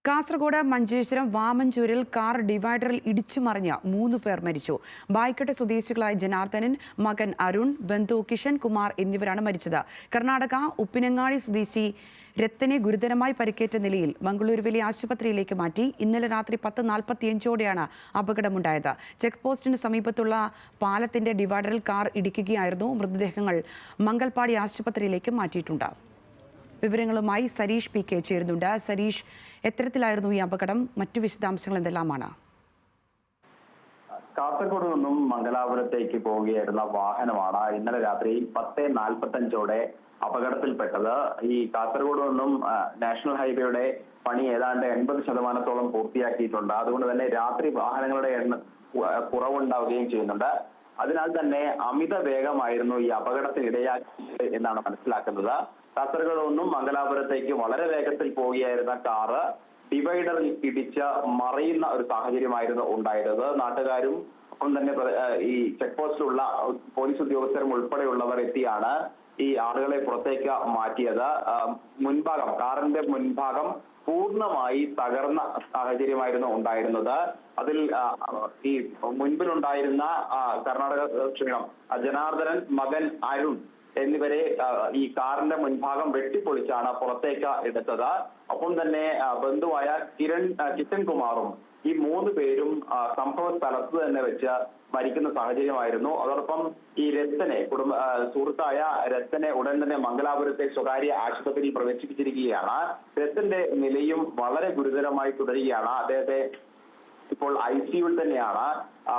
Kasaragod Manjeshwaram വാമഞ്ചൂരിൽ car ഡിവൈഡറിൽ ഇടിച്ചുമറിഞ്ഞ് 3 പേർ മരിച്ചു. ബായിക്കട്ടെ സ്വദേശികളായ ജനാർദ്ദനൻ, മകൻ അരുൺ, ബന്ധു കിഷൻ കുമാർ എന്നിവരാണ് മരിച്ചത്. കർണാടക ഉപ്പിനങ്ങാടി സ്വദേശി രത്തനെ ഗുരുതരമായി പരിക്കേറ്റ നിലയിൽ മംഗളൂരുവിലെ ആശുപത്രിയിലേക്ക് മാറ്റി. ഇന്നലെ രാത്രി 10:45ഓടെയാണ് അപകടമുണ്ടായത്. ചെക്ക് പോസ്റ്റിന് സമീപത്തുള്ള പാലത്തിന്റെ ഡിവൈഡറിൽ കാർ ഇടിക്കുകയായിരുന്നു. മൃതദേഹങ്ങൾ മംഗൽപാടി ആശുപത്രിയിലേക്ക് മാറ്റിയിട്ടുണ്ട്. വിവരങ്ങളുമായി സരീഷ് പി കെ ചേരുന്നുണ്ട്. സരീഷ്, എത്തരത്തിലായിരുന്നു ഈ അപകടം? മറ്റു വിശദാംശങ്ങൾ എന്തെല്ലാമാണ്? കാസർഗോഡ് നിന്നും മംഗലാപുരത്തേക്ക് പോവുകയായിരുന്ന വാഹനമാണ് ഇന്നലെ രാത്രി 10:45ഓടെ അപകടത്തിൽപ്പെട്ടത്. ഈ കാസർഗോഡ് നിന്നും നാഷണൽ ഹൈവേയുടെ പണി ഏതാണ്ട് 80% പൂർത്തിയാക്കിയിട്ടുണ്ട്. അതുകൊണ്ട് തന്നെ രാത്രി വാഹനങ്ങളുടെ കുറവുണ്ടാവുകയും ചെയ്യുന്നുണ്ട്. അതിനാൽ തന്നെ അമിത വേഗമായിരുന്നു ഈ അപകടത്തിന് ഇടയാക്കിയത് എന്നാണ് മനസ്സിലാക്കുന്നത്. കാസർഗോഡ് നിന്നും മംഗലാപുരത്തേക്ക് വളരെ വേഗത്തിൽ പോവുകയായിരുന്ന കാറ് ഡിവൈഡറിൽ ഇടിച്ച് മറിയുന്ന ഒരു സാഹചര്യമായിരുന്നു ഉണ്ടായിരുന്നത്. നാട്ടുകാരും ഒപ്പം തന്നെ ഈ ചെക്ക് പോസ്റ്റിലുള്ള പോലീസ് ഉദ്യോഗസ്ഥരും ഉൾപ്പെടെയുള്ളവർ എത്തിയാണ് ഈ ആളുകളെ പുറത്തേക്ക് മാറ്റിയത്. കാറിന്റെ മുൻഭാഗം പൂർണ്ണമായി തകർന്ന സാഹചര്യമായിരുന്നു ഉണ്ടായിരുന്നത്. അതിൽ ഈ മുൻപിലുണ്ടായിരുന്ന ജനാർദ്ദനൻ, മകൻ അരുൺ എന്നിവരെ ഈ കാറിന്റെ മുൻഭാഗം വെട്ടിപ്പൊളിച്ചാണ് പുറത്തേക്ക് എടുത്തത്. ഒപ്പം തന്നെ ബന്ധുവായ കിഷൻ കുമാറും ഈ 3 പേരും സംഭവ സ്ഥലത്ത് തന്നെ വെച്ച് മരിക്കുന്ന സാഹചര്യമായിരുന്നു. അതോടൊപ്പം ഈ സുഹൃത്തായ രത്തനെ ഉടൻ തന്നെ മംഗലാപുരത്തെ സ്വകാര്യ ആശുപത്രിയിൽ പ്രവേശിപ്പിച്ചിരിക്കുകയാണ്. രത്തന്റെ നിലയും വളരെ ഗുരുതരമായി തുടരുകയാണ്. അദ്ദേഹത്തെ ഇപ്പോൾ ICUവിൽ തന്നെയാണ്.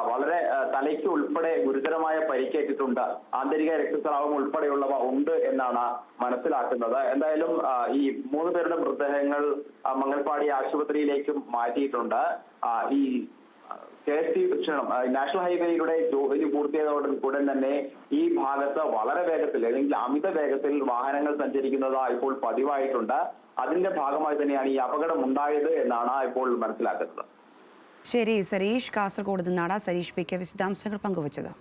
വളരെ തലയ്ക്ക് ഉൾപ്പെടെ ഗുരുതരമായ പരിക്കേറ്റിട്ടുണ്ട്. ആന്തരിക രക്തസ്രാവം ഉൾപ്പെടെയുള്ളവ ഉണ്ട് എന്നാണ് മനസ്സിലാക്കുന്നത്. എന്തായാലും ഈ 3 പേരുടെ മൃതദേഹങ്ങൾ മംഗൽപാടി ആശുപത്രിയിലേക്കും മാറ്റിയിട്ടുണ്ട്. ഈ നാഷണൽ ഹൈവേയിലൂടെ ജോലി പൂർത്തിയായതോടുകൂടൻ തന്നെ ഈ ഭാഗത്ത് വളരെ വേഗത്തിൽ അല്ലെങ്കിൽ അമിത വേഗത്തിൽ വാഹനങ്ങൾ സഞ്ചരിക്കുന്നത് ഇപ്പോൾ പതിവായിട്ടുണ്ട്. അതിന്റെ ഭാഗമായി തന്നെയാണ് ഈ അപകടം ഉണ്ടായത് എന്നാണ് ഇപ്പോൾ മനസ്സിലാക്കുന്നത്. ശരി സരീഷ്, കാസർഗോഡ് നിന്നാണ് സരീഷ് പി കെ വിശദാംശങ്ങൾ പങ്കുവച്ചത്.